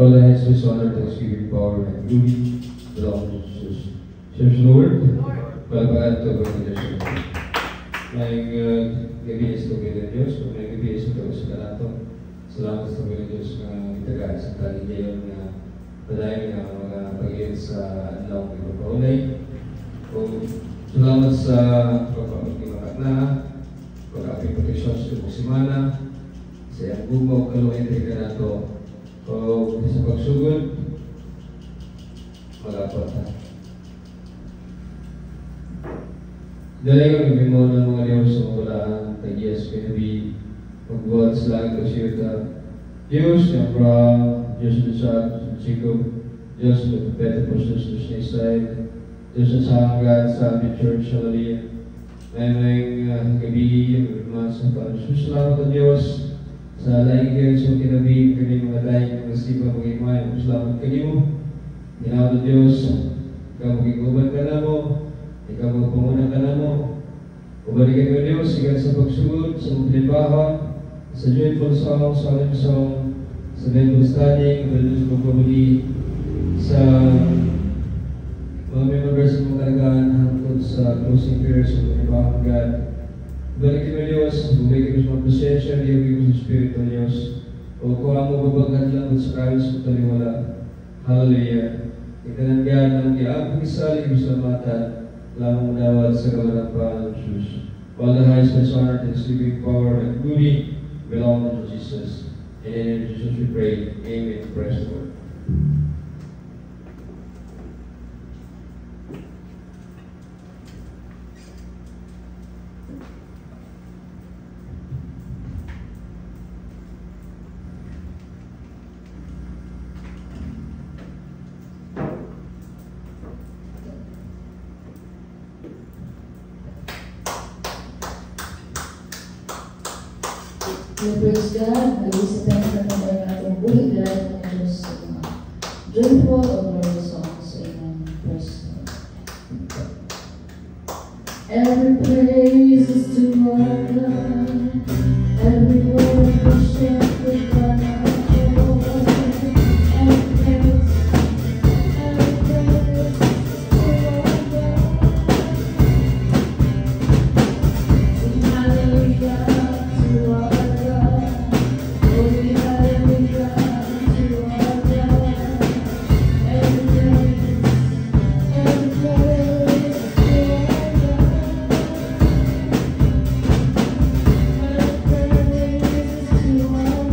All the hands with honor, thanksgiving, power, and glory belong to Jesus. Church Lord, palapalan ito ba ng Diyos? May gabiis ko kayo ng Diyos, kung may gabiis ko sa kanato. Salamat sa kayo ng Diyos na itagaan sa tali ngayon na padayon ng mga pag-iit sa anlaw ng pagkaulay. Salamat sa pagpapagkimakat na, pag-aping proteksyon sa ibang simana, sa iyang bumaw, kaluhin ka na ito, o sa pagsugod, malapot na. Dali kang ibimo ng mga Diyos sa mga walaan, tag-yes, pinabi, magbuhat sa langit o siyota. Diyos na Abraham, Diyos na Isaac, Jacob, Diyos na Propeta Apostles, Diyos na Israel, Diyos na Sanggan sa aming church, hallelujah. May gabi, mga sa Panginoon. Salamat ang Diyos sa laing kayo sa kinabi, kami mga laing ng masipa mag-imay. Salamat kayo. Ginawad ang Diyos, ikaw mag-iguban ka na mo, ikaw magpamunang ka na mo. Kubalikan ko Diyos, ikan sa pagsugod, sa magpilibahan, sa joyful song, solemn song, sa Bible studying, sa pagpabuli, sa mga members ng mga kalagaan hangtod sa closing prayers sa pagpilibahan God. Kubalikan ko Diyos, bumigay ko sa mga presensya, bumigay ko sa Espiritu ng Diyos. O kung ang mababagad lang sa karos ko taliwala. Hallelujah. Ikanan God ng iapong isali ko sa mata, lamang dawat sa kawalang pangalan ng Jesus. All the highest honor, thanksgiving, power, and glory belong to Jesus. And in Jesus we pray. Amen. Praise the Lord. Praise God, nag-isipin sa mga natin buhay dahil ng Diyos sa mga joyful or glorious songs. Amen. Praise God. Every praise is to our God. Every word worship with God. To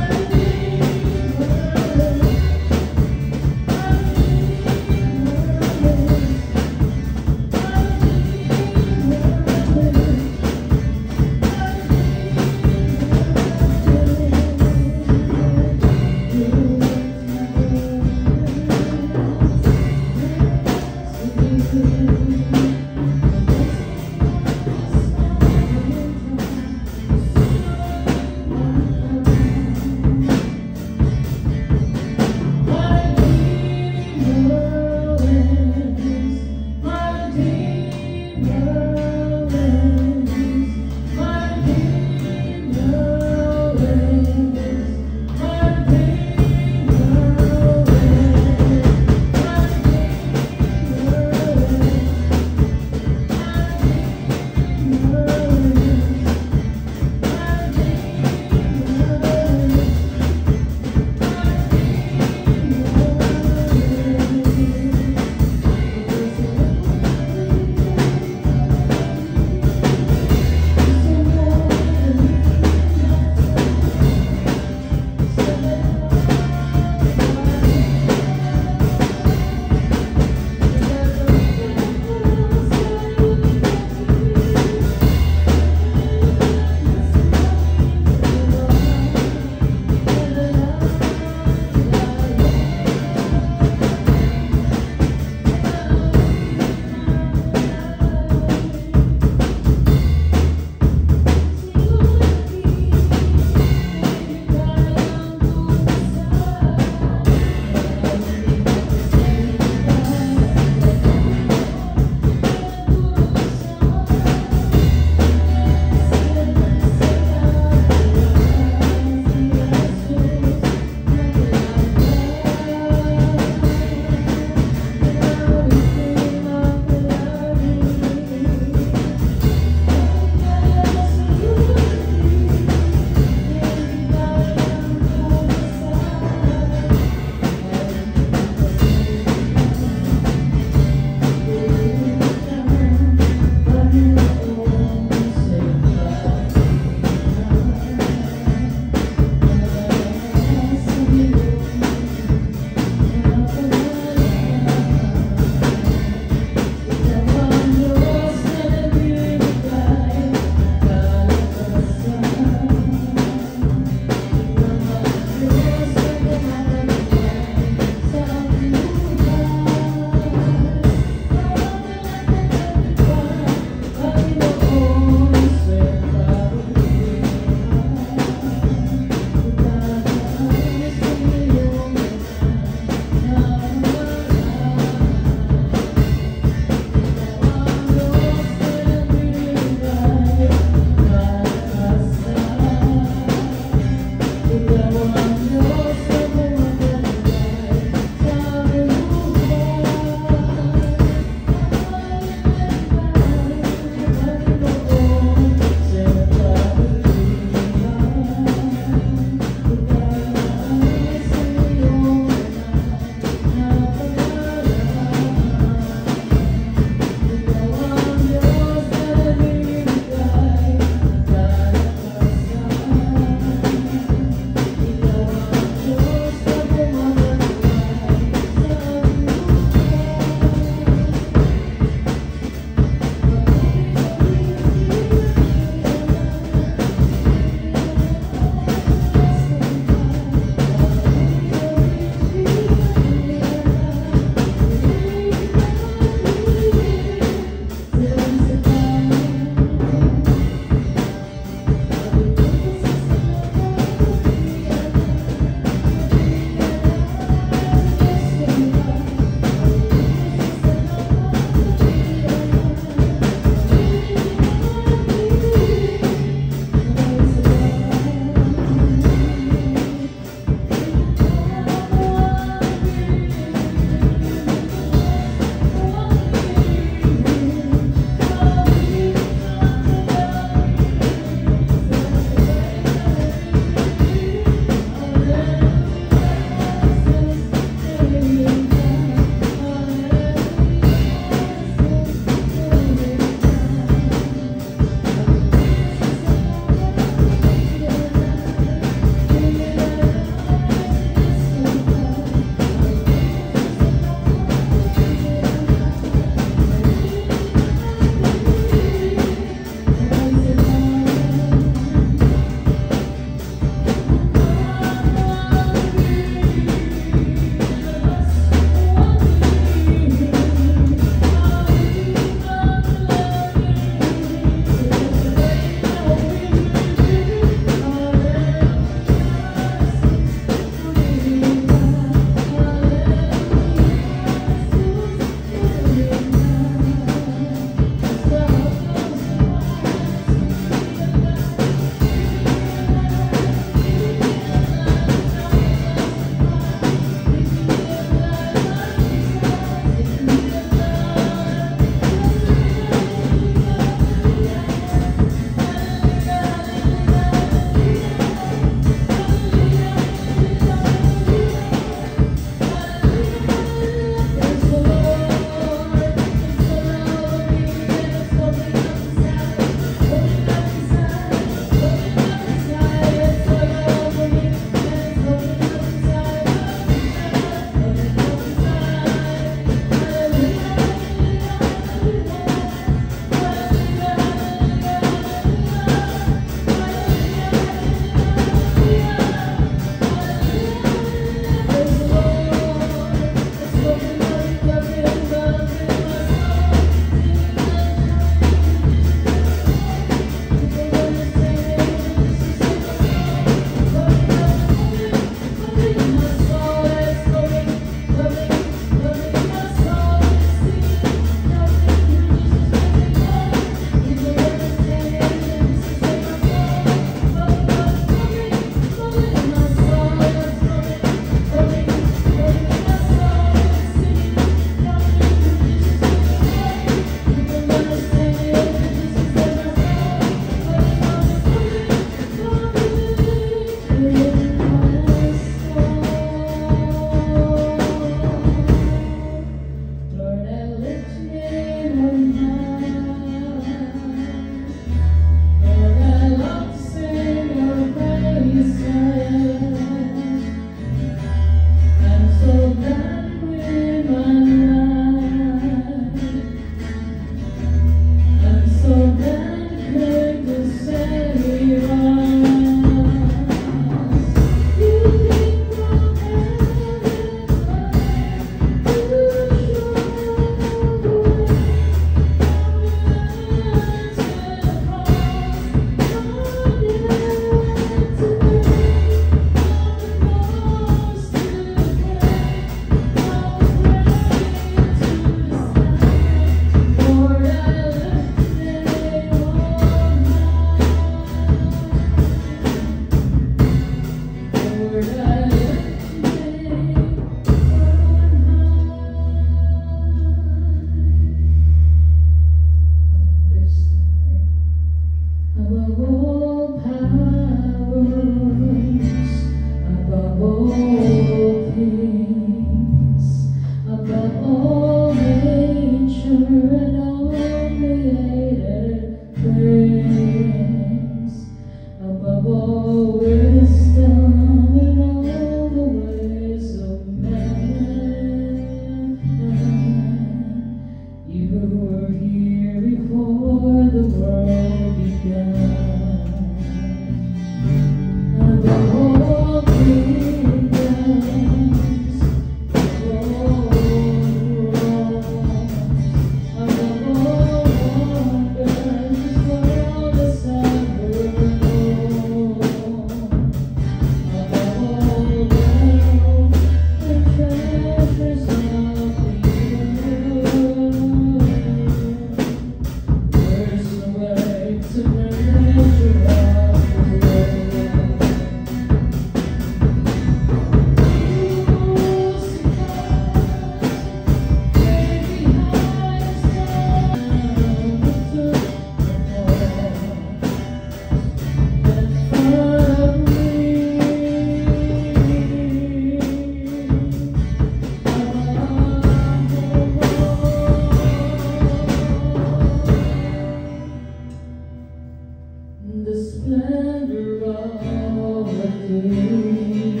The splendor of a day,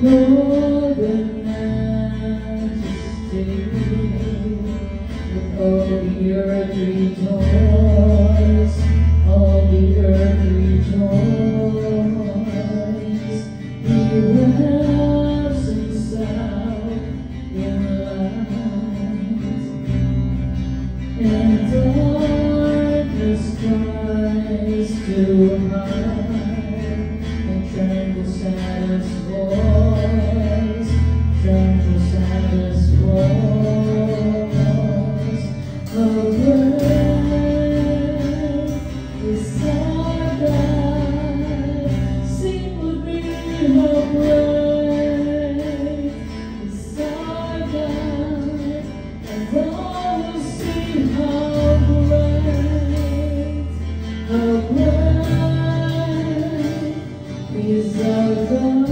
Lord and majesty, with all the earth rejoice, all the earth rejoice. He wraps himself in light, and darkness tries to hide, and trembles at his voice, trembles at his voice. How great is our God, sing with me, how great is our God, and all will see how great is our God.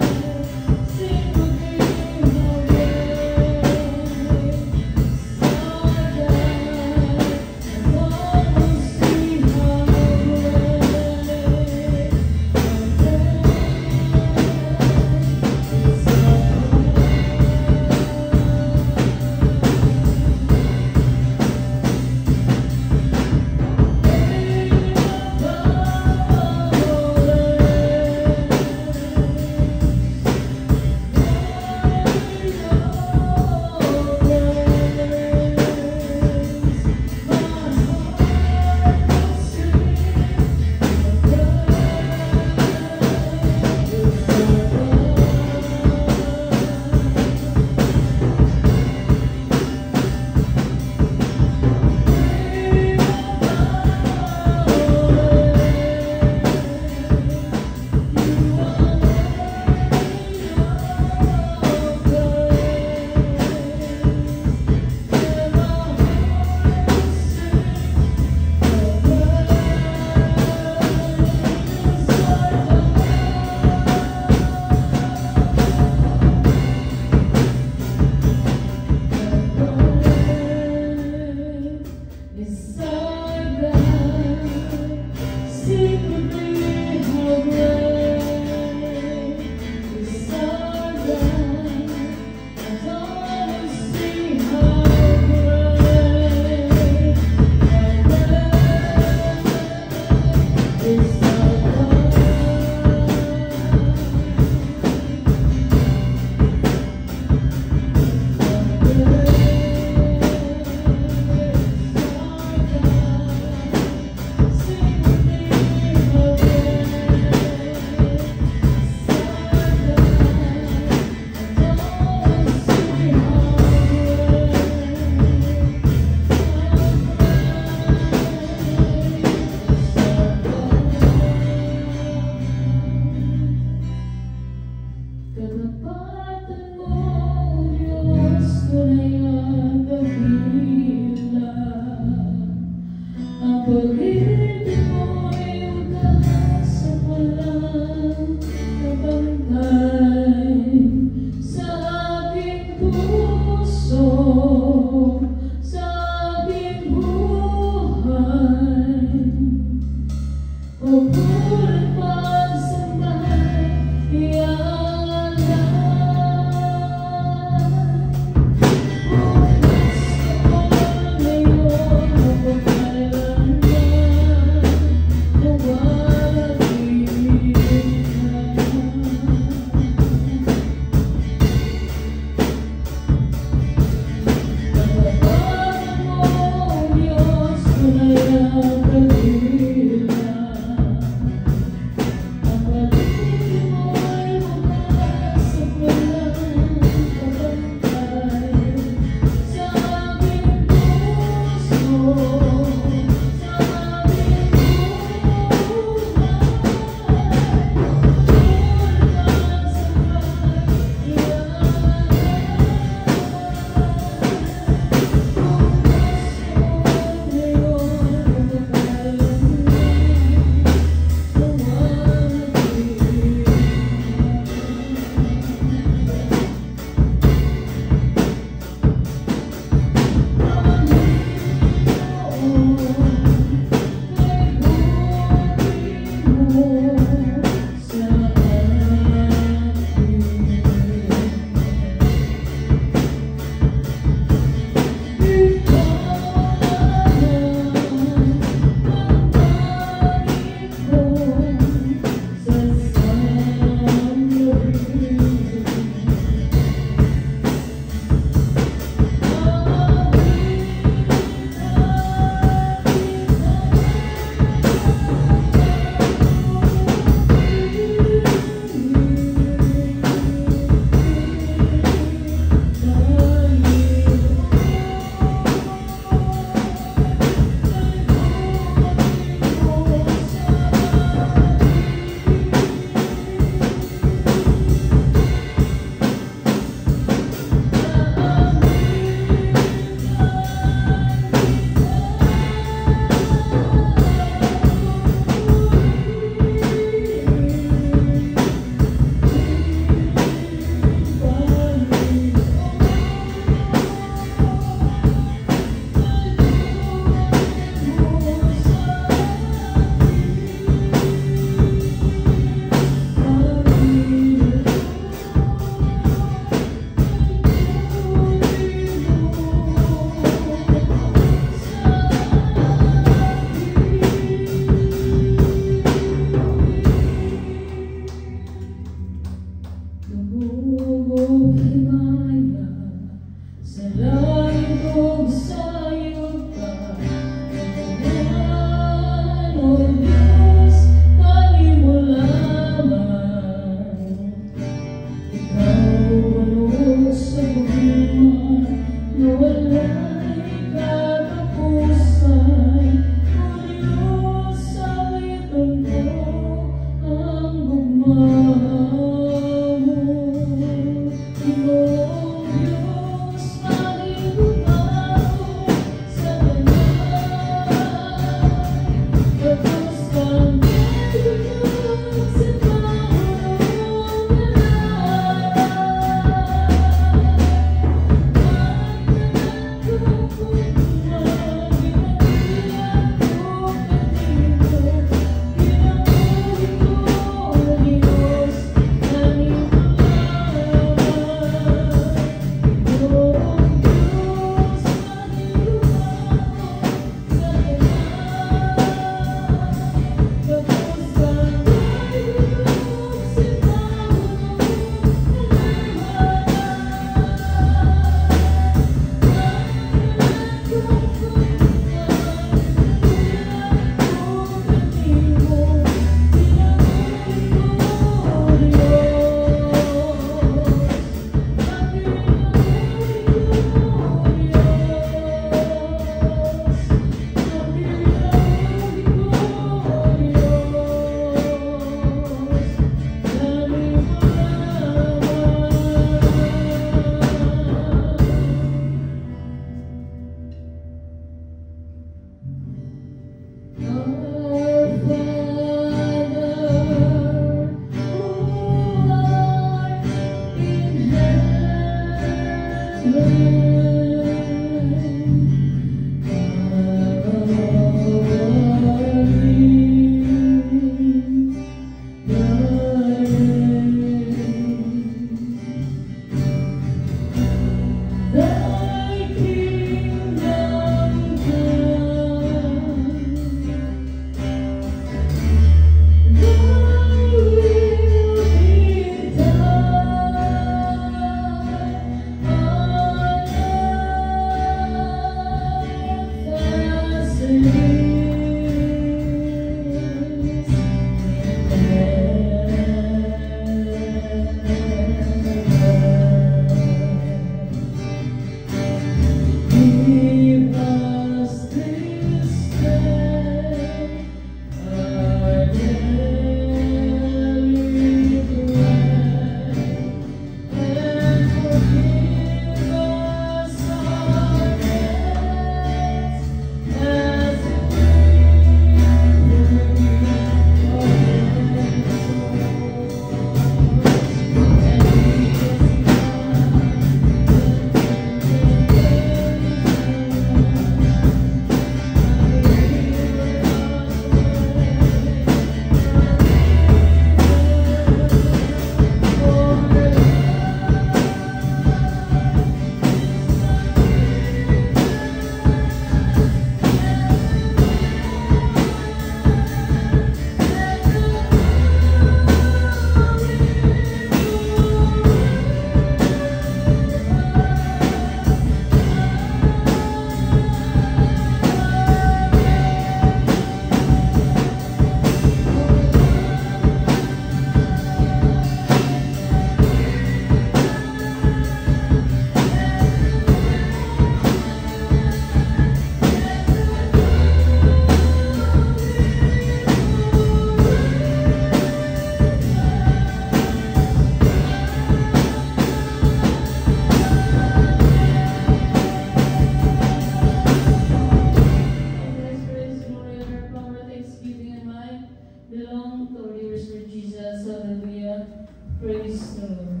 Praise the Lord.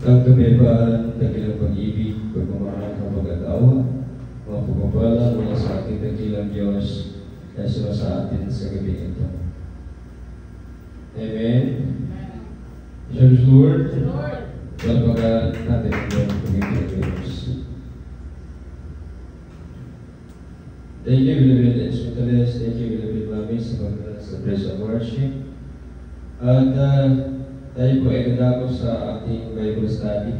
Ang kamibaan, dakilang pag-ibig, pagmamahal ng pag-atawa, mga pagpapala mula sa ating dakilang Diyos na sila sa atin sa gabi ito. Amen. Praise the Lord. Palpagaan natin ang pag-ibig ng Diyos. Thank you, beloved Espitales. Thank you, beloved Mami, sa praise and worship. At tayo po ay nadako sa ating Bible study.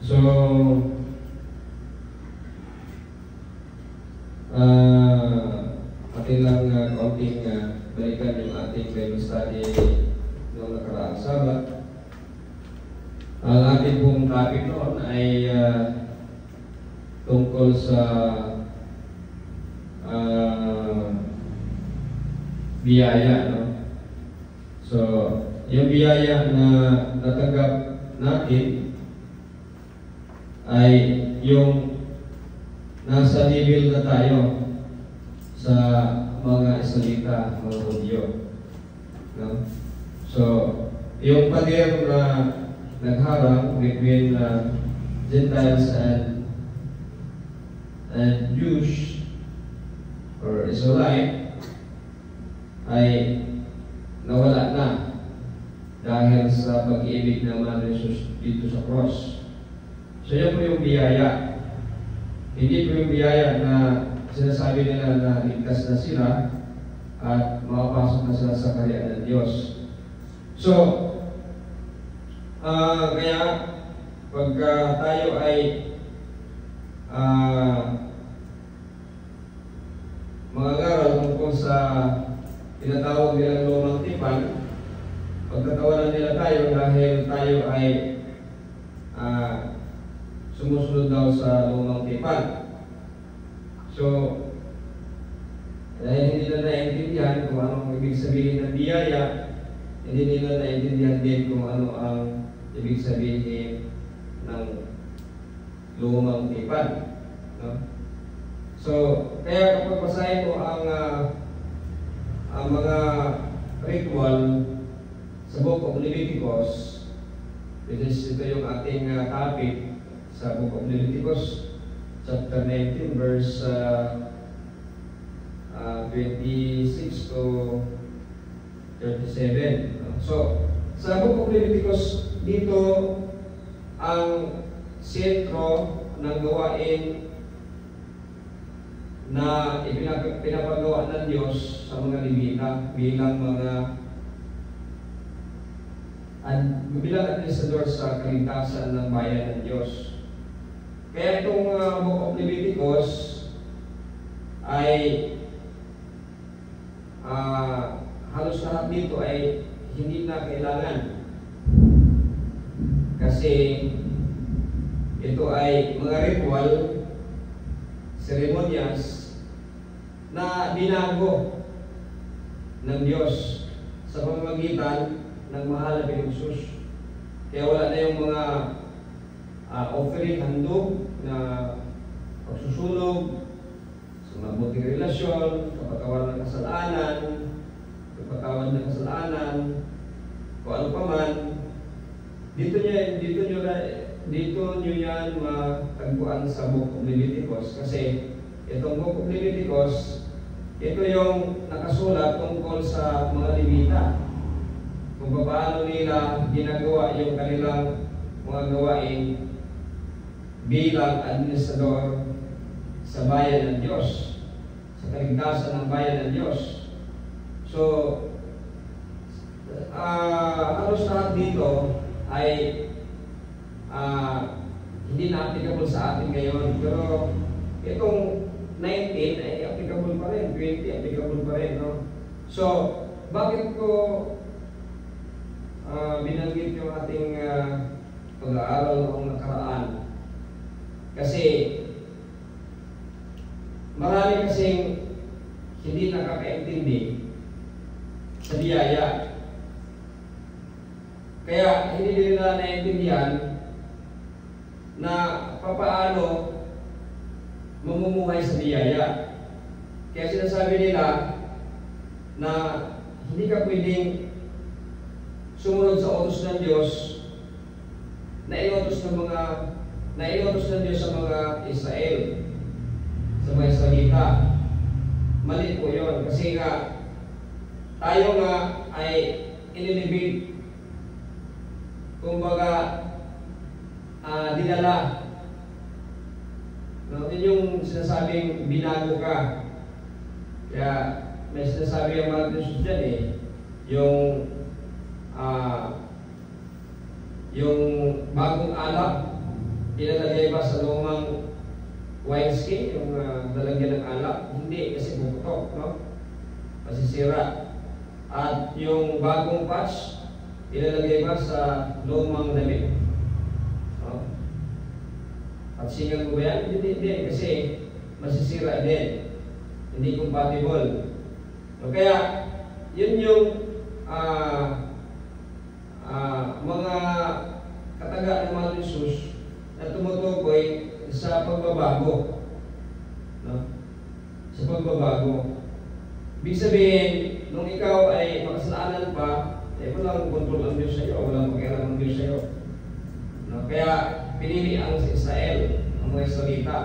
So, atin lang kaunting balikan yung ating Bible study noong nakaraang Sabat. Ang ating pong topic noon ay tungkol sa biyaya, no? So, yung biyaya na natanggap natin ay yung nasa level na tayo sa mga Israelita, mga Hudyo. No? So, yung pader na nagharang between Gentiles and Jews or Israelite ay nawala na dahil sa pag-ibig ng Mahal Jesus dito sa cross. So yan po yung biyaya. Hindi po yung biyaya na sinasabi nila na ligtas na sila at makapasok na sila sa kaharian ng Diyos. So, kaya pagka tayo ay mangangaral tungkol sa tinatawag nilang lumang tipan, pagkatawanan nila tayo dahil tayo ay sumusunod daw sa lumang tipan. So, dahil hindi nila naintindihan kung anong ibig sabihin ng biyaya, hindi nila naintindihan din kung ano ang ibig sabihin ng lumang tipan. No? So, kaya kapag basahin mo ang mga ritual sa Book of Leviticus, ito yung ating topic sa Book of Leviticus, chapter 19, verse 26 to 37. So, sa Book of Leviticus, dito ang sentro ng gawain na pinapagawa ng Diyos sa mga Levita bilang administrador sa kaligtasan ng bayan ng Diyos. Kaya itong Book of Leviticus ay halos lahat dito ay hindi na kailangan kasi ito ay mga ritual, seremonyas na binago ng Diyos sa pamamagitan ng mahal na Panginoon. Kaya wala na yung mga offering, handog na pagsusunog sa mabuting relasyon, kapatawad ng kasalanan, kung ano pa man. Dito nyo yan matagpuan sa Book of Leviticus kasi itong Book of Leviticus, ito yung nakasulat tungkol sa mga Levita, kung paano nila ginagawa yung kanilang mga gawain bilang administrador sa bayan ng Diyos, sa kaligtasan ng bayan ng Diyos. So, halos lahat dito ay hindi na applicable sa atin ngayon. Pero itong 19 ay applicable pa rin, 20 applicable pa rin, no? So, bakit ko binanggit yung ating pag-aaral noong nakaraan? Kasi marami kasing hindi nakakaintindi sa biyaya. Kaya hindi nila naintindihan na papaano mamumuhay sa biyaya. Kaya sinasabi nila na hindi ka pwedeng sumunod sa utos ng Diyos na inutos ng Diyos sa mga Israel, sa mga Israelita. Mali po yun. Kasi nga, tayo nga ay inilibig. Kumbaga, dinala. No, yun yung sinasabing binago ka. Kaya may sinasabi ang mga Diyos dyan eh, yung bagong alak, ilalagay ba sa lumang wineskin, yung lalagyan ng alak? Hindi, kasi puputok, no? Masisira. At yung bagong patch, ilalagay ba sa lumang damit? No? At singan mo ba yan? Hindi, kasi masisira din. Hindi compatible. So, kaya, yun yung mga kataga ng mga Jesus na tumutukoy sa pagbabago. No? Sa pagbabago. Ibig sabihin, nung ikaw ay makasalanan pa, walang kontrol ang Diyos sa iyo, walang pakialam ang Diyos sa iyo. No? Kaya, pinili ang Israel, ang mga Israelita.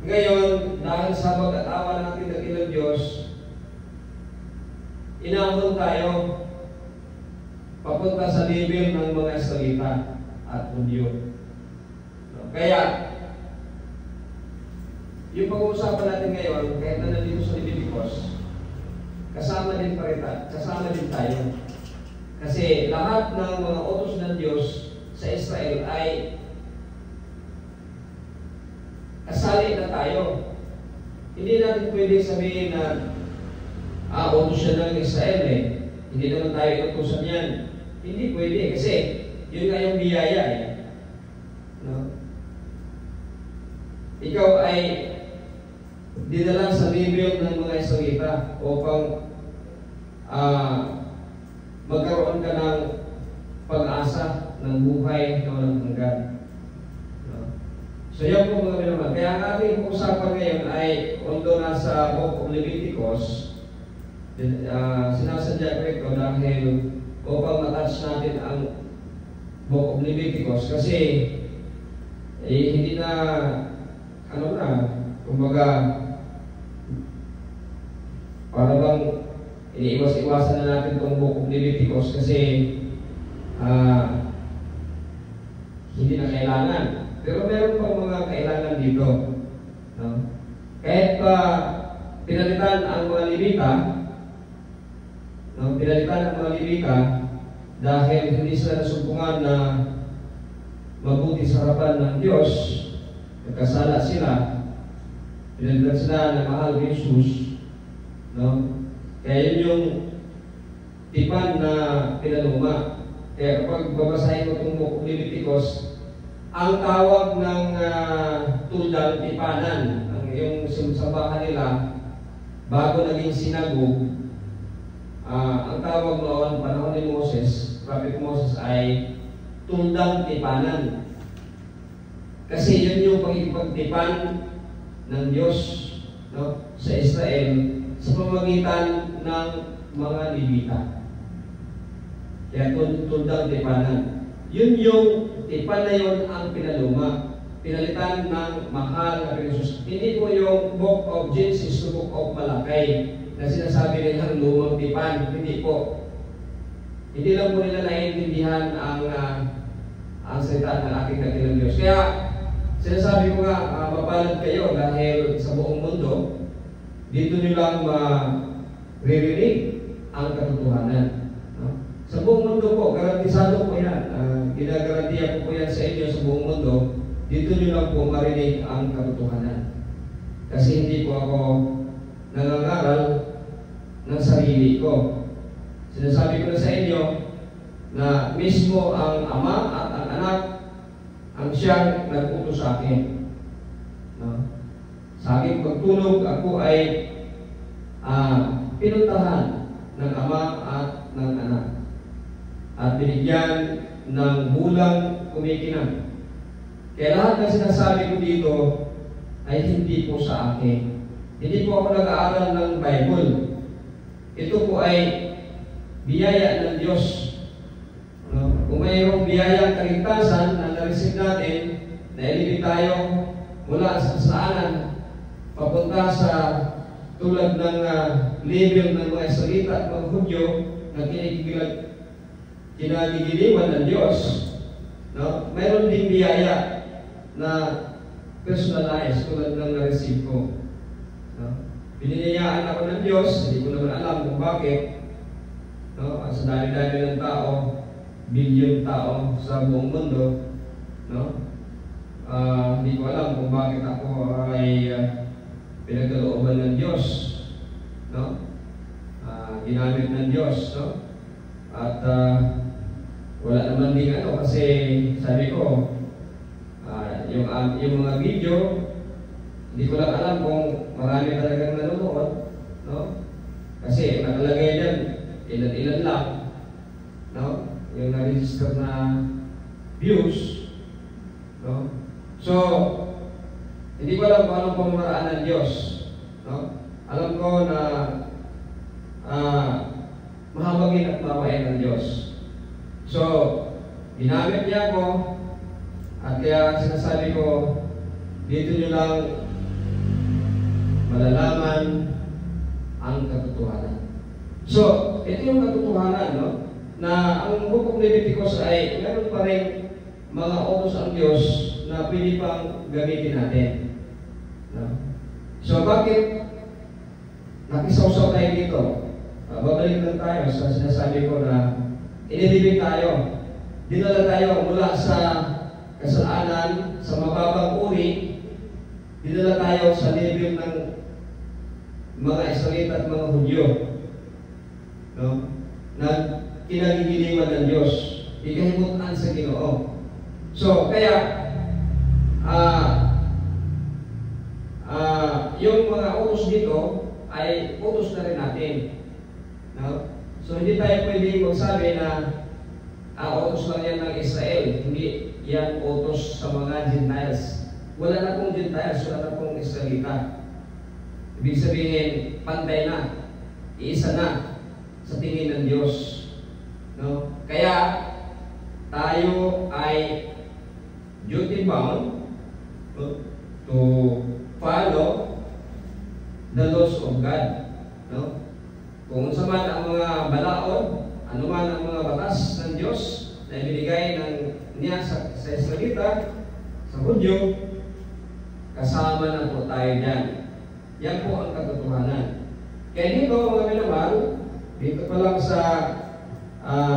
Ngayon, dahil sa pag-atawa natin ng ilang Diyos, inaamon tayo papunta sa level ng mga Israelita at Hudyo. No? Kaya, yung pag-uusapan natin ngayon, kahit na nandito sa Leviticus, kasama din tayo. Kasi lahat ng mga utos ng Diyos sa Israel ay kasali na tayo. Hindi natin pwede sabihin na utos siya ng Israel eh. Hindi naman tayo inutusan yan. Hindi pwede kasi yun nga yung biyaya eh. No? Ikaw ay dinala sa level ng mga Israelita upang magkaroon ka ng pag-asa ng buhay na walang hanggan. No? So yan po mga naman. Kaya ang ating usapan ngayon ay although nasa Book of Leviticus, sinasadya ko ito dahil upang matouch natin ang Book of Leviticus kasi hindi na kumbaga para bang iniiwas-iwasan na natin itong Book of Leviticus kasi hindi na kailangan. Pero meron pang mga kailangan dito. No? Kahit pa pinalitan ang mga Levita, dahil hindi sila nasumpungan na mabuti sa harapan ng Diyos, nagkasala sila, pinalitan sila na mahal ni Jesus. No? Kaya yun yung tipan na pinaluma. Kaya kapag babasahin mo itong Book of Leviticus, ang tawag ng tuldang tipanan, yung simbahan nila, bago naging sinagog, ang tawag noon, panahon ni Moses, Prophet Moses, ay tuldang tipanan. Kasi yun yung pagkikipagtipan ng Diyos, no, sa Israel sa pamamagitan ng mga Levita. Kaya tuldang tipanan. Yun yung tipan na yun ang pinaluma. Pinalitan ng mahal na Jesus. Hindi po yung Book of Genesis to Book of Malakay na sinasabi nilang lumang tipan. Hindi po. Hindi lang po nila naiintindihan ang salita ng ating dakilang Diyos. Kaya sinasabi ko nga, mapalad kayo dahil sa buong mundo, dito nilang maririnig ang katotohanan. No? Sa buong mundo po, garantisado po yan. Ginagarantiya po yan sa inyo sa buong mundo. Dito nyo lang po marinig ang katotohanan. Kasi hindi po ako nangangaral ng sarili ko. Sinasabi ko na sa inyo na mismo ang Ama at ang Anak ang siyang nag-utos sa akin. No? Sa aking pagtulog, ako ay pinuntahan ng Ama at ng Anak at binigyan ng bulang kumikinang. Kaya lahat ng sinasabi ko dito ay hindi po sa akin. Hindi po ako nag-aaral ng Bible. Ito po ay biyaya ng Diyos. Kung mayroong biyayang kaligtasan na na-receive natin, na ilibig tayo mula sa kasalanan, papunta sa tulad ng level ng mga Israelita at mga Hudyo na kinagigiliwan ng Diyos, no? Mayroon din biyaya na personalized tulad ng na-receive ko. No? Biniyayaan ako ng Diyos, hindi ko naman alam kung bakit. No? Sa dami-dami ng tao, bilyon tao sa buong mundo, no? Hindi ko alam kung bakit ako ay pinagkalooban ng Diyos, no? Ginamit ng Diyos, no? At wala naman din kasi sabi ko, yung mga video, hindi ko lang alam kung marami talagang nanonood, no? Kasi nakalagay dyan, ilan-ilan lang, no? Yung na-register na views, no? So, hindi ko alam kung anong pamamaraan ng Diyos, no? Alam ko na mahabagin at mawain ng Diyos. So, ginamit niya ako, at kaya sinasabi ko, dito nyo lang malalaman ang katotohanan. So, ito yung katotohanan, no? Na ang Book of Leviticus ay meron pa rin mga utos ang Diyos na pwede pang gamitin natin. No? So, bakit nakisawsaw tayo dito? Babalik lang tayo sa sinasabi ko na inilibig tayo. Dinala tayo mula sa kasalanan, sa mababang uri, dinala tayo sa level ng mga Israelita at mga Hudyo, no? Na kinagigiliwan ng Diyos, ikahimutan sa Ginoo. So, kaya yung mga utos dito ay utos na rin natin, no? So, hindi tayo pwedeng magsabi na utos lang yan ng Israel, hindi yan utos sa mga Gentiles. Wala na pong Gentiles, wala na pong Israelita. Ibig sabihin, pantay na, iisa na sa tingin ng Diyos, no? Kaya tayo ay duty bound, no, to follow the laws of God, no? Kung sa man ang mga balaod, ano man ang mga batas ng Diyos na ibinigay niya sa Israelita, sa Hudyo, kasama na po tayo dyan. Yan po ang katotohanan. Kaya dito, mga minamahal, dito pa lang sa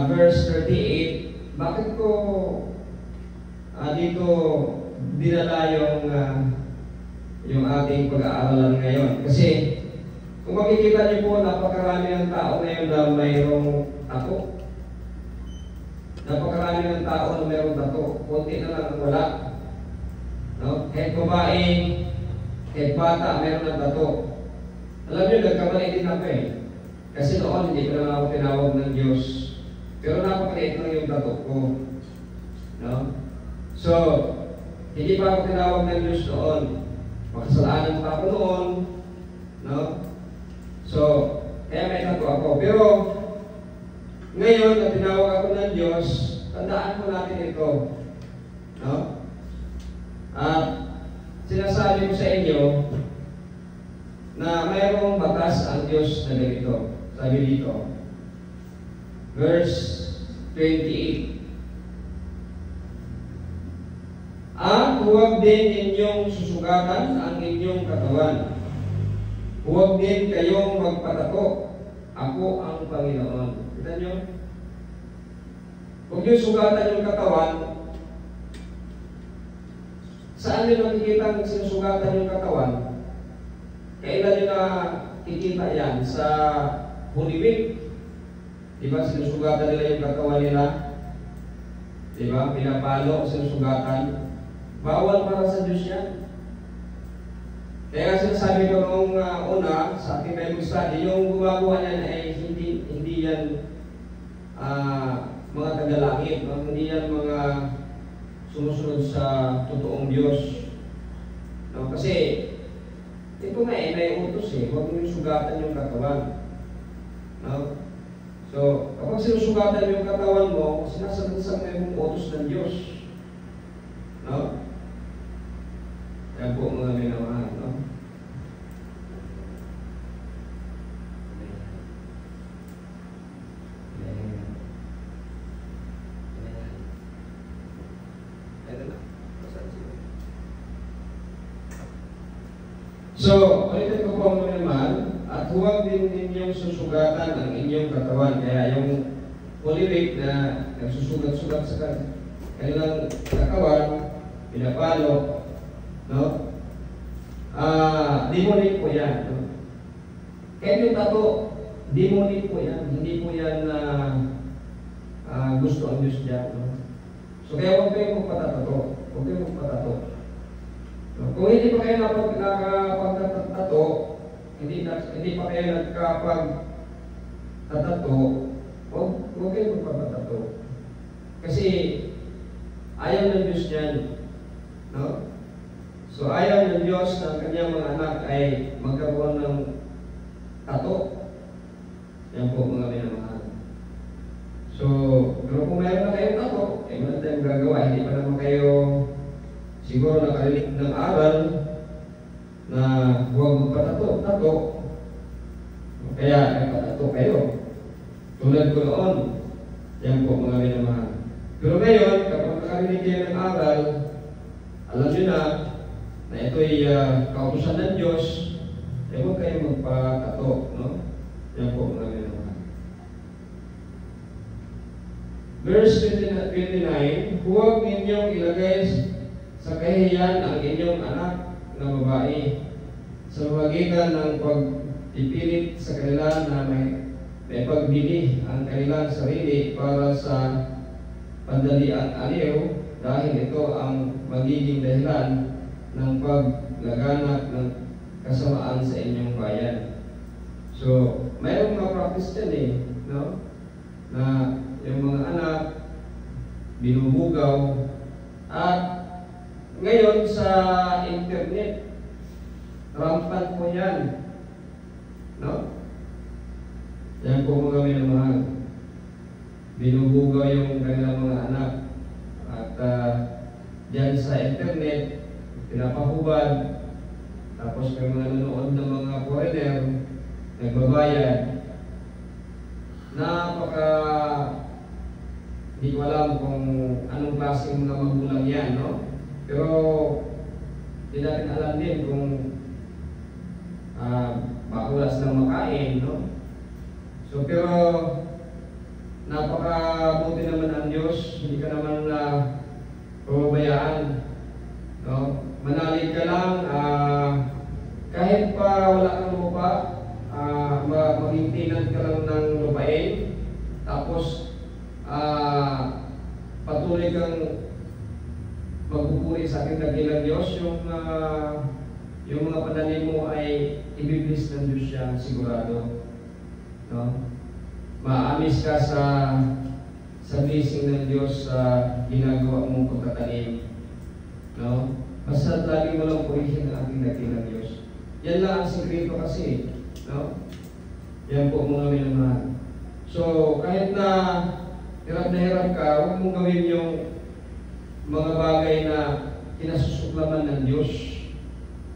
verse 38, bakit ko dito dinala yung ating pag-aaralan ngayon? Kasi kung makikita niyo po, napakarami ng tao ngayon na mayroong tato. Napakarami ng tao na mayroong tato. Kunti na lang ang wala. No? Kahit babae, kahit bata, mayroon ng tato. Alam niyo, nagkamali din ako eh. Kasi noon, hindi ko naman ako tinawag ng Diyos. Pero napakaliit lang yung tato ko. No? So, hindi pa ako tinawag ng Diyos noon. Makasalanan pa ako noon. No? So, kaya may tato ako. Pero, ngayon na tinawag ako ng Diyos, tandaan po natin ito. No? At sinasabi ko sa inyo na mayroong batas ang Diyos na ganito. Sabi dito, verse 28. At huwag din inyong susugatan ang inyong katawan. Huwag din kayong magpatato. Ako ang Panginoon. Kita nyo? Huwag nyo sugatan yung katawan. Saan nyo nakikita ang sinusugatan yung katawan? Kailan nyo na kikita yan? Sa Holy Week. Diba, sinusugatan nila yung katawan nila. Diba, pinapalo, sinusugatan. Bawal para sa Diyos yan. Kaya sinasabi ko noong una, sa ating Bible study, yung gumagawa niyan ay hindi yan mga tagalangit, hindi yan mga sumusunod sa totoong Diyos. No? Kasi, ito nga may utos huwag mo yung sugatan yung katawan. No? So, kapag sinusugatan yung katawan mo, sinasagasang may utos ng Diyos. No? Yan po mga minamahal, no? So, ulitin ko po mga minamahal, at huwag din ninyong susugatan ang inyong katawan. Kaya yung Holy Week na nagsusugat-sugat sa kanilang katawan, pinapalo, no? Demonic po yan. No? Kaya yung tato, demonic po yan. Hindi po yan gusto ang Diyos dyan. No? So kaya huwag kayo magpatatato. Huwag kayo magpatato. No? Kung hindi pa kayo nakapagtatato, hindi pa kayo nagkapagtatato, huwag kayo magpapatato. Kasi ayaw ng Diyos yan. No? So ayaw ng Diyos na kanyang mga anak ay magkaroon ng tato. Yan po mga minamahal. So, pero kung mayroon na kayong tato, wala tayong gagawa. Hindi pa naman kayo siguro nakarinig ng aral na huwag magpatato. Kaya nagpatato kayo. Tulad ko noon. Yan po mga minamahal. Pero ngayon, kapag nakarinig kayo ng aral, alam nyo na ito'y kautusan ng Diyos, huwag kayo magpatato, no? Yan po mga minamahal. Verse 29, huwag ninyong ilagay sa kahihiyan ang inyong anak na babae sa magitan ng pagpipilit sa kanila na may pagbili ang kanilang sarili para sa pandalian aliw, dahil ito ang magiging dahilan ng paglaganap ng kasamaan sa inyong bayan. So, mayroong mga practice dyan no? Na yung mga anak binubugaw, at ngayon sa internet rampant po yan, no? Yan po mga minamahal, binubugaw yung kanilang mga anak, at dyan sa internet pinapahubad, tapos may mga nanonood ng mga foreigner nagbabayad. Hindi ko alam kung anong klaseng mga magulang yan, no? Pero hindi natin alam din kung bawal silang makain, no? So pero napakabuti naman ang Diyos, hindi ka naman pababayaan, no? Manalig ka lang, kahit pa wala kang lupa, maging ka lang ng lupain, tapos patuloy kang magpupuri sa aking dakilang Diyos, yung mga pananim mo ay ibiblis ng Diyos siya, sigurado, no? Maamis ka sa blessing ng Diyos sa ginagawa mong pagtatanim, no? Basta lagi mo lang purihin ang aking dakilang Diyos. Yan lang ang sikreto kasi, no? Yan po mga minamahal. So, kahit na hirap ka, huwag mong gawin yung mga bagay na kinasusuklaman ng Diyos.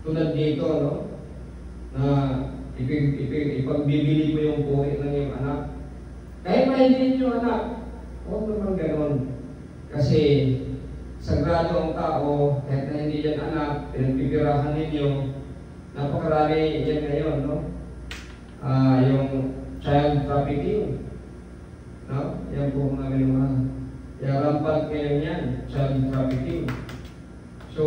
Tulad dito, no? Na ipagbibili mo yung buhay ng iyong anak. Kahit mahilin yung anak, huwag naman ganon. Kasi sagrado ang tao, kahit na hindi yan anak, pinagbibirahan ninyo, napakarami yan ngayon, no? Yung child trafficking, no? Yan po mga minamahal. Kaya rampant ngayon yan, child trafficking. So,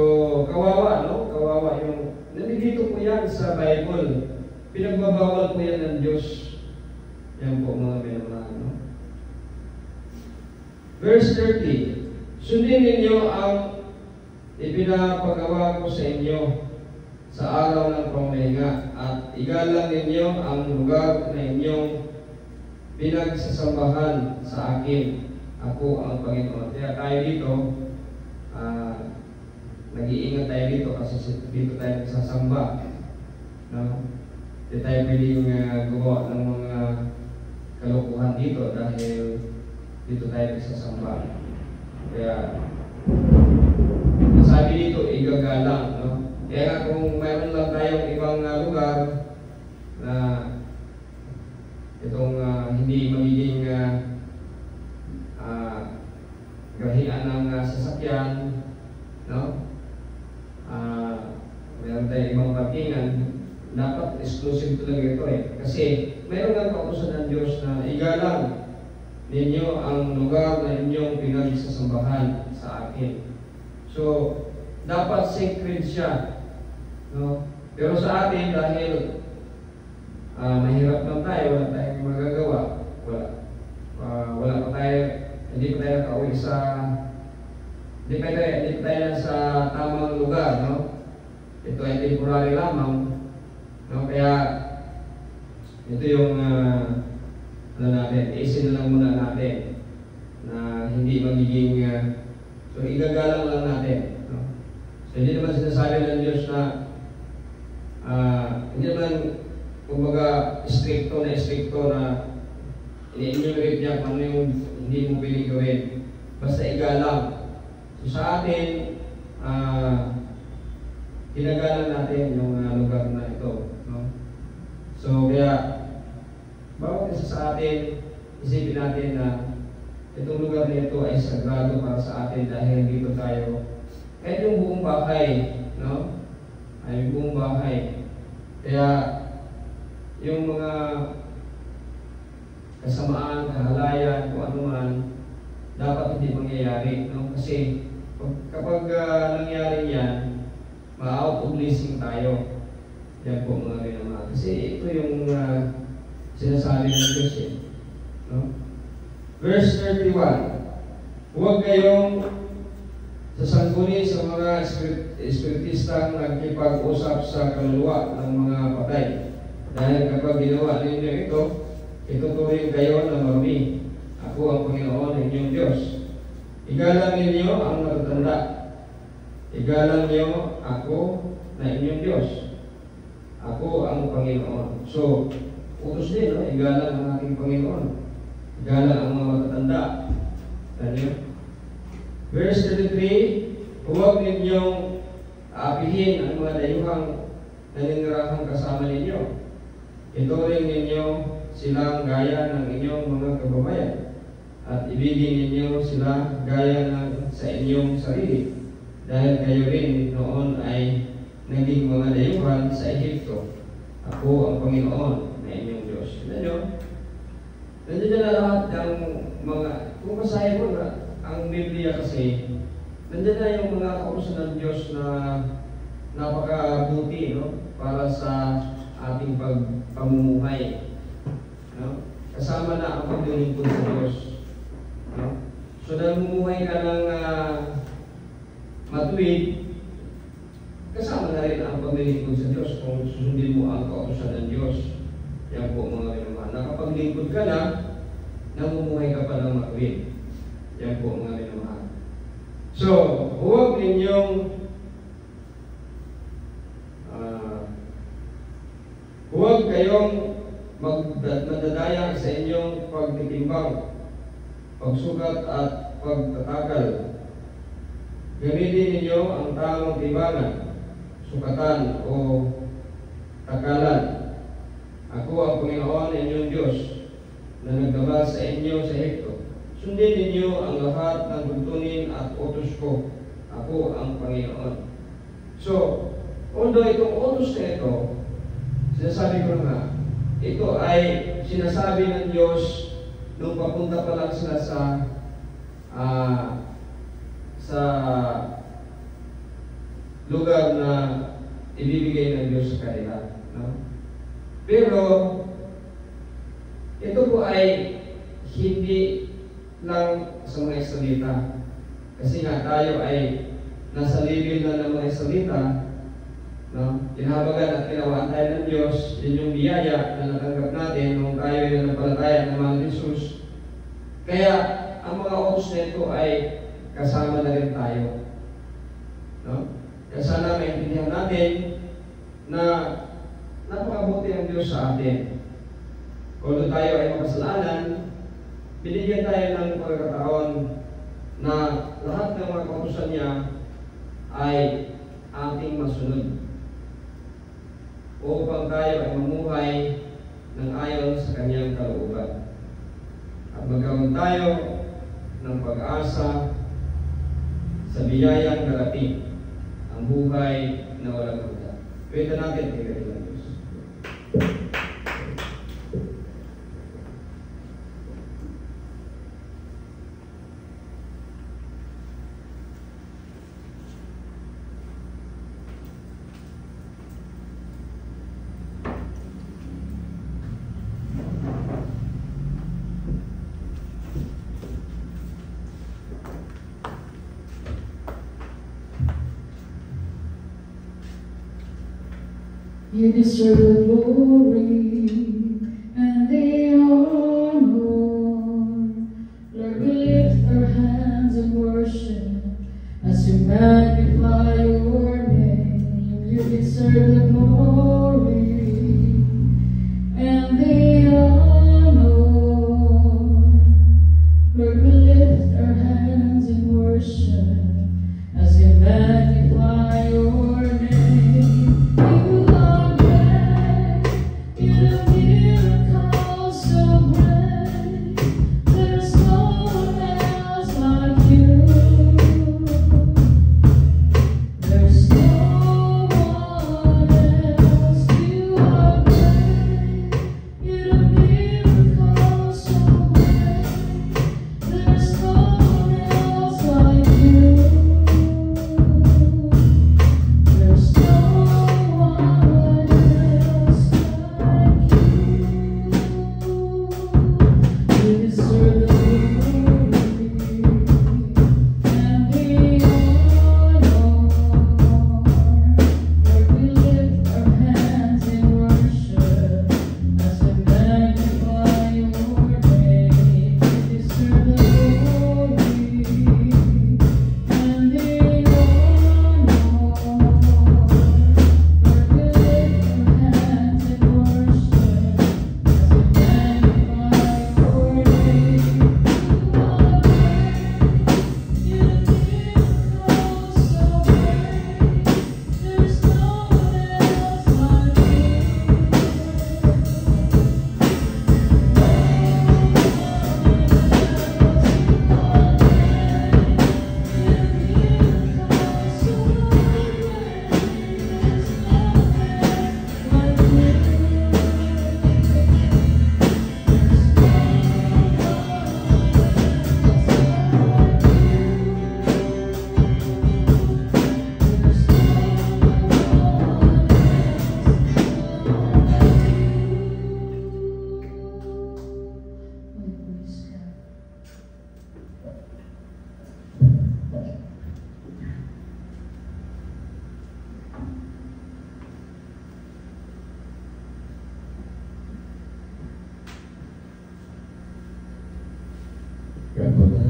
kawawa, no? Kawawa yung, nandito po yan. yan sa Bible. Pinagbabawal po yan ng Diyos. Yan po mga minamahal. No? Verse 30, sundin ninyo ang ipinapagawa ko sa inyo sa araw ng pamahinga at igalang ninyo ang lugar na inyong pinagsasambahan sa akin. Ako ang Panginoon. Kaya tayo dito, nag-iingat tayo dito kasi dito tayo nagsasamba. No? Hindi tayo pwedeng gumawa ng mga kalokohan dito dahil dito tayo nagsasamba. Kaya sabi dito, igagalang. No? Kaya kung mayroon lang tayong ibang lugar na itong hindi magiging gahian ng sasakyan, no? Mayroon tayong ibang parkingan, dapat exclusive talaga ito eh. Kasi mayroon nga kautusan ng Diyos na igalang ninyo ang lugar na inyong pinagsasambahan sa akin. So, dapat sacred siya. No? Pero sa atin, dahil mahirap lang tayo, wala tayong magagawa, wala pa tayo, hindi pa tayo nakauwi sa, hindi pa tayo sa tamang lugar, no? Ito ay temporary lamang, no? Kaya, ito yung, isin na lang muna natin, na hindi magiging, so igagalang lang natin, no? So, hindi naman sinasabi ng Diyos na, hindi naman, kumbaga, stricto na ini-enumerate niya kung ano yung hindi mo piling gawin. Basta igalang. So sa atin, ginagalang natin yung lugar na ito. No? So kaya, bawat isa sa atin, isipin natin na itong lugar na ito ay sagrado para sa atin dahil dito tayo. Kahit yung buong bahay, no? Ay yung buong bahay. Kaya, yung mga kasamaan, kahalayan, kung ano man, dapat hindi mangyayari. No? Kasi kapag nangyari yan, ma-out of blessing tayo. Yan po mga minamahal. Kasi ito yung sinasabi ng Diyos eh. No? Verse 31, huwag kayong sasangkunin sa mga espiritistang nagkipag-usap sa kaluluwa ng mga patay. Dahil kapag ginawa ninyo ito, ituturing kayo na marumi. Ako ang Panginoon inyong Diyos. Igalang ninyo ang matatanda. Igalang niyo ako na inyong Diyos. Ako ang Panginoon. So, utos din, no? Igalang ang ating Panginoon. Igalang ang mga matatanda. Ano? Verse 33, huwag ninyong aapihin ang mga dayuhang naninirahang kasama ninyo. Ituring ninyo silang gaya ng inyong mga kababayan at ibigin ninyo sila gaya ng sa inyong sarili dahil kayo rin noon ay naging mga dayuhan sa Egypto. Ako ang Panginoon na inyong Diyos. Nandiyan na lahat ng mga, kung basahin mo na ang Biblia kasi, nandiyan na yung mga kautusan ng Diyos na napakabuti, no? Para sa ating pamumuhay. No? Kasama na ang paglilingkod sa Diyos. No? So, namumuhay ka ng matuwid, kasama na rin ang paglilingkod sa Diyos kung susundin mo ang kautusan ng Diyos. Yan po mga minamahal. Nakapaglingkod ka na, namumuhay ka pa ng matuwid. Yan po mga minamahal. So, huwag ninyong huwag kayong magdadayang sa inyong pagtitimbang, pagsugat at pagtatagal. Gamitin ninyo ang tamang timbangan, sukatan o takalan. Ako ang Panginoon inyong Diyos na nagdala sa inyo sa Ehipto. Sundin ninyo ang lahat ng tuntunin at utos ko. Ako ang Panginoon. So, although itong utos na ito, sinasabi ko nga, ito ay sinasabi ng Diyos nung papunta pa lang sila sa lugar na ibibigay ng Diyos sa kanila. No? Pero, ito po ay hindi lang sa mga Israelita. Kasi nga tayo ay nasa level na ng mga Israelita, no? Tinahabagan at kinawaan tayo ng Diyos. Yun yung biyaya na natanggap natin nung tayo ay nanampalataya ng mga Jesus. Kaya, ang mga utos na ito ay kasama na rin tayo. No? Kaya sana maintindihan natin na napakabuti ang Diyos sa atin. Kung tayo ay makasalanan, binigyan tayo ng pagkakataon na lahat ng mga kautusan niya ay ating masunod upang tayo ay mamuhay ng ayon sa kanyang kalooban. At magkaroon tayo ng pag-asa sa biyayang darating, ang buhay na walang hanggan. Pwede natin tingnan ng Diyos. You deserve the glory and the honor. Lord, we lift our hands in worship as we magnify your name. You deserve the glory and the honor. Lord, we lift our hands in worship as we magnify your name.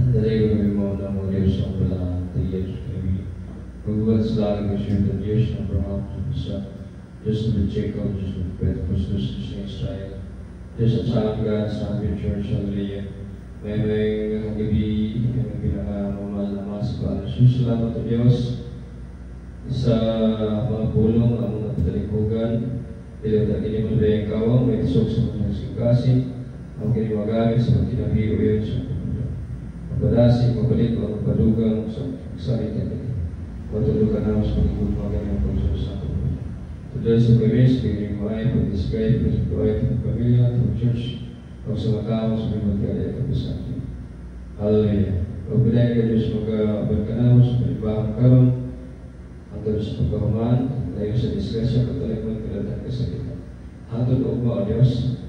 Deliver me more than what you saw the land, the years maybe. Who was like a shoot and years number half to the sun. Just to be Jacob, just to be Beth, was this to sing Israel. Just a child of God, son of your church, hallelujah. May gabi, may pinaka-normal na mas pa. Salamat sa Diyos sa mga pulong, ang mga patalikugan. Dilihat ini mo ba yung kawang, may tisok sa mga singkasi. Ang kinimagamit sa pagkinabiyo yun sa Badasi, mabalit o magpadugang sa salita nila. Matulugan naman sa pagkukumagan ng pagsusa. Today sa premis, bigyan mo ay pag-describe sa pag-away ng pamilya, ng church, o sa makawa sa mga magkaya kapisan. Hallelujah. Pagpilay ka Diyos, mag-abad ka naman sa pagibahang karon, ang Diyos sa pagkahuman, tayo sa disgrasya, pagkalimon, kalatan, kasakitan. Hangtod o ba, O Diyos,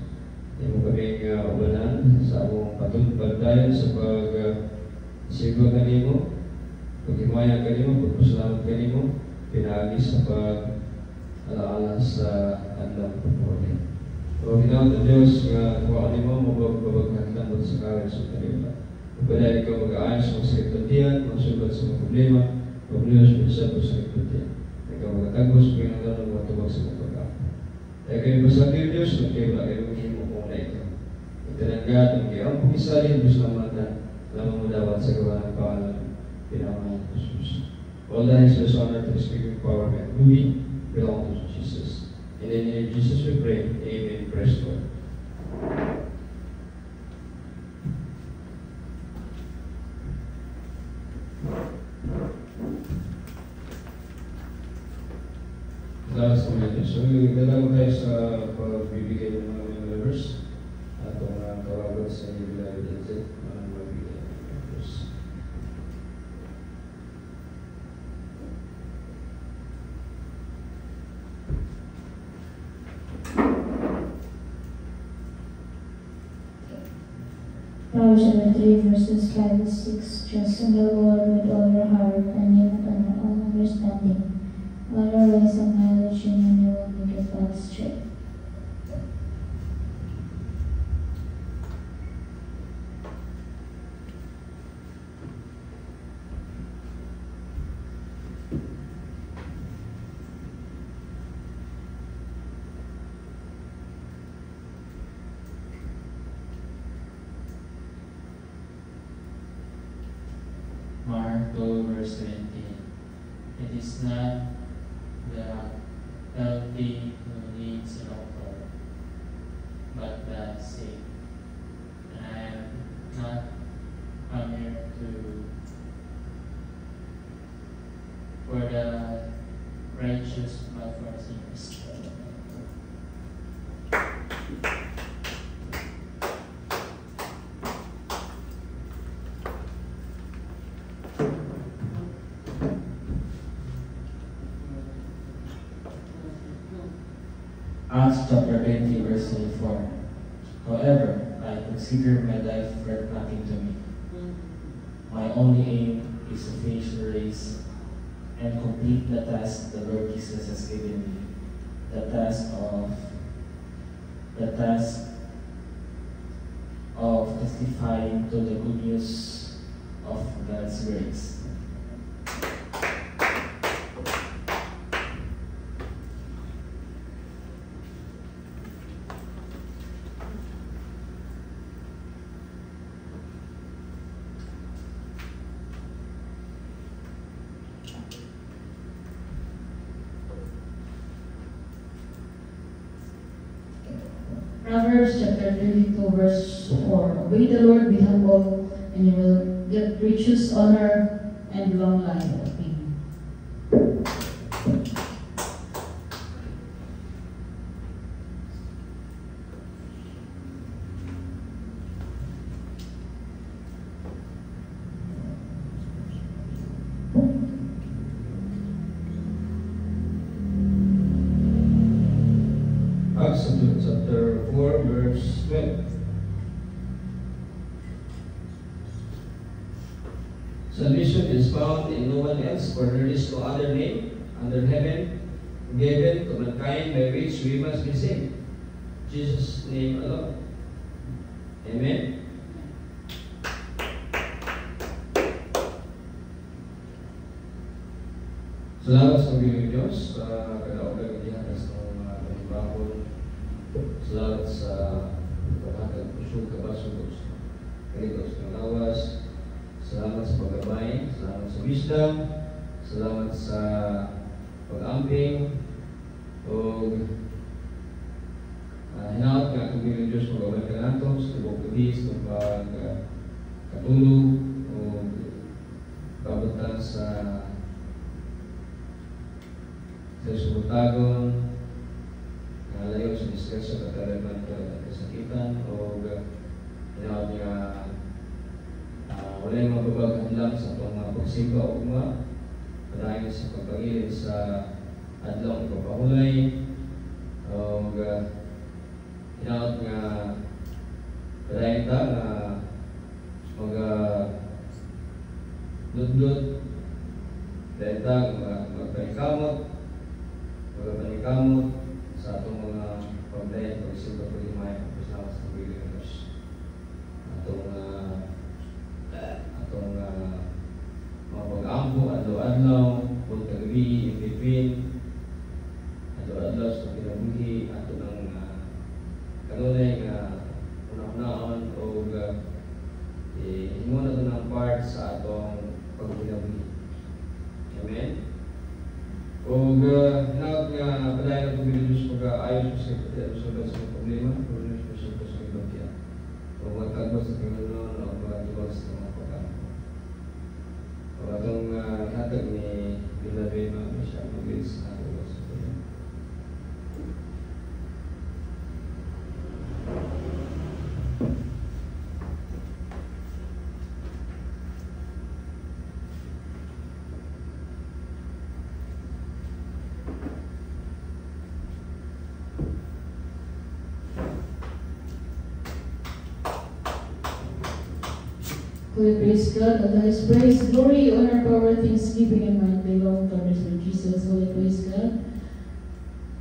imo kaming ubanan sa among patutpagdayon sa siguro kanimo, pag-himaya kanimo, pagpasalamat kanimo, pinaagi sa pag-alaala sa adlang pagpapalagay. O hinawad na Diyos nga kuha kanimo, mabagbabaghatlan sa kawin sa kanimo. Pagpadayan ikaw mag-aayos sa mga sakit pantiyan, magsulat sa mga problema sa sakit pantiyan. Ikaw magtagos, pinagdala ng mga tubag sa mga pagkakas. Kaya kayo basta kayo Diyos, nung kayo wala kayo maghimo kung na ikaw. Itananggat, nung kayo ang pumisalin, Bislamatan, lamang madawat sa gawa ng pangalan, pinamahan ng Jesus. All the hands is honor to the speaking power and glory belong to Jesus. In the name of Jesus we pray. Amen. Praise God. Last comment. So, dalawa tayo sa pagbibigay ng mga members at ang kawagan sa Biblia Identity ng magbigay ng members. Proverbs 3 verses 5 to 6. Trust in the Lord with all your heart and lean not on your own understanding. All your ways acknowledge Him and He will make your paths straight. Mark 2 verse 17. It is not the healthy who needs a doctor, but the sick. And I am not come here for the righteous, but for sinners. Acts chapter 20 verse 24. However, I consider my life worth nothing to me. My only aim is to finish the race and complete the task the Lord Jesus has given me. The task of testifying to the good news of God's grace. Proverbs chapter 32 verse 4. Obey the Lord, be humble, and you will get riches, honor, and long life. Amen. Acts chapter 4 verse 12. Salvation is found in no one else, for there is no other name under heaven given to mankind by which we must be saved. Jesus' name alone. Amen. Salamat sa Panginoon Diyos sa kadaugan ng dihatas ng mga panibakon. Salamat sa pagkakag puso, kabasog, kalitos ng lawas. Salamat sa paggabay, salamat sa wisdom, salamat sa pag-amping, o hinawat nga kung Panginoon Diyos magawin ka nato sa tibok kabis ng pagkatulog o kabutan sa subutagon na layo sa disgrasya katalaman at kasakitan o hinawat nga wala yung mababaghan lang sa itong mga pagsipa o padayon sa pagpagilid sa adlaw ipapahulay o hinaot nga padayon ta nga dudot dahil ta magpanikamot sa atong mga pagdayan pagsugat ko himay pagpasalamat sa pagbiling ng Diyos atong mga pag-ampo adlaw-adlaw kung kagabi in between adlaw-adlaw sa kinabuhi ato ng kanunay nga una-unaon o himo na ito ng part sa atong pagkinabuhi. Amen? O hinaot nga padayon ang Diyos pag-ayos sa problema o sa ibagya o magkagwas sa Panginoon o magkagwas sa mga pag-ampo. O atong hatag ni Bilabay mga siya mag-ilis na agwas sa Panginoon. Praise God, and His praise, glory, honor, power, thanksgiving, and might belong to our Lord Jesus. Holy praise God.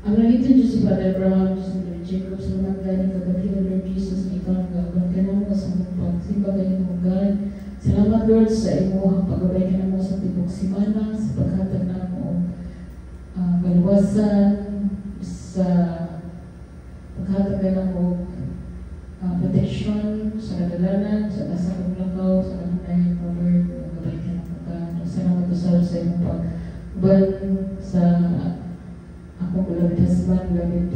Ang nalito Diyos si Father Abraham, Diyos ni Lord Jacob, sa naman galing kagapila Lord Jesus, na ikaw ang gagawin ka na mo sa mong pagsimba galing mong God. Salamat Lord sa imo, ang paggabay ka na mo sa tibok simana, sa paghatag na mo kaliwasan, sa paghatag ka na mo protection sa kadalanan, sa kasang lakaw, sa kanunay, Lord, magabay ka ng pagkaan. Salamat sa iyong pagban sa akong beloved husband, beloved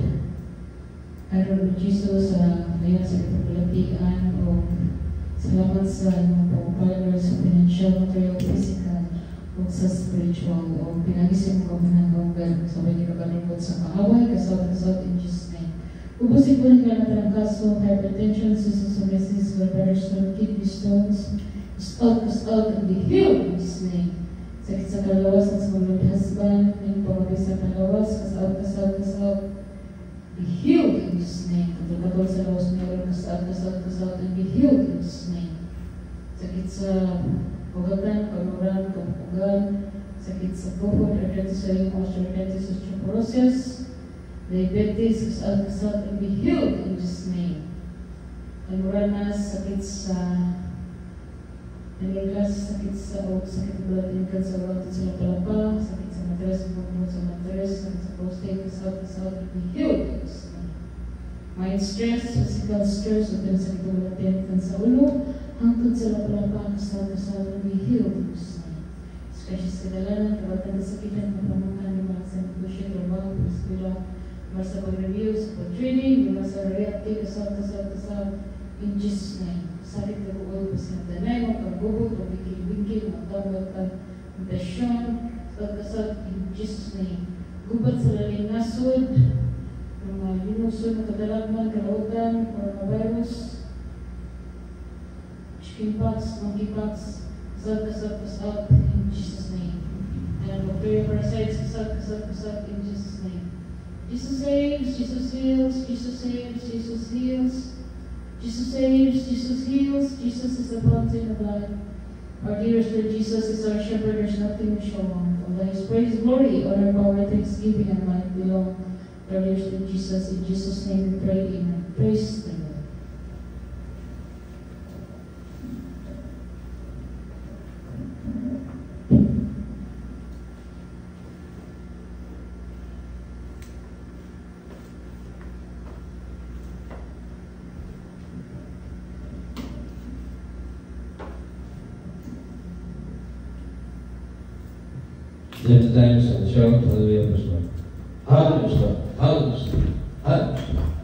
Lord Jesus, sa ngayon sa kapaglalatian, o salamat sa iyong pagpapalagay sa financial, material, physical, o sa spiritual, o pinagisin mo kami ng gawang sabay ka kalungkot sa kaaway, kasawat in Jesus' name. Ubusin po nila natin ang kaso, hypertension, cystitis, blood stone, kidney stones, stop, and be healed in Jesus' name. Sakit sa kalawas, ang smalled husband, yung pamagay sa kalawas, kasawat, be healed in Jesus' name. Katulad sa lawas meron, kasawat, and be healed in Jesus' name. Sakit sa pagatan, panuran, kapugan, sakit sa buhod, arthritis sa iyong osteoarthritis, osteoporosis, diabetes, kasal, and be healed in Jesus' name. Panuran sakit sa niligas, sakit sa sakit ng blood income sa rotot sa palapa, sakit sa matres, bukod sa matres, sakit sa prostate, kasal, and be healed in Jesus' name. Mind stress, physical stress, o sakit ng blood income sa ulo, hangtod sa palapa, kasal, and be healed in Jesus' name. Kasi sa dalanan, kabatan na sakitan, kapamakan ng mga sanibusya, trabaho, hospital, masa pag-review, sa pag-training, masa reactive, kasal, in Jesus' name. Sakit na buhay, pasinagdanay, magkagubog, pabikil-bikil, magtawag ka, impesyon, kasal, in Jesus' name. Gubat sa laling nasod, mga linusod, makadalagman, kalautan, coronavirus, chickenpox, monkeypox, kasal, in Jesus' name. And bacteria parasites, kasal, in Jesus' name. Jesus saves, Jesus heals, Jesus saves, Jesus heals. Jesus saves, Jesus heals, Jesus is the fountain of life. Our dearest Lord Jesus is our shepherd, there's nothing we shall want. All His praise, glory, honor, power, thanksgiving, and might belong to our dearest Lord Jesus. In Jesus' name we pray, amen. Praise the Lord. Then times and shout, hallelujah, hallelujah, hallelujah, hallelujah.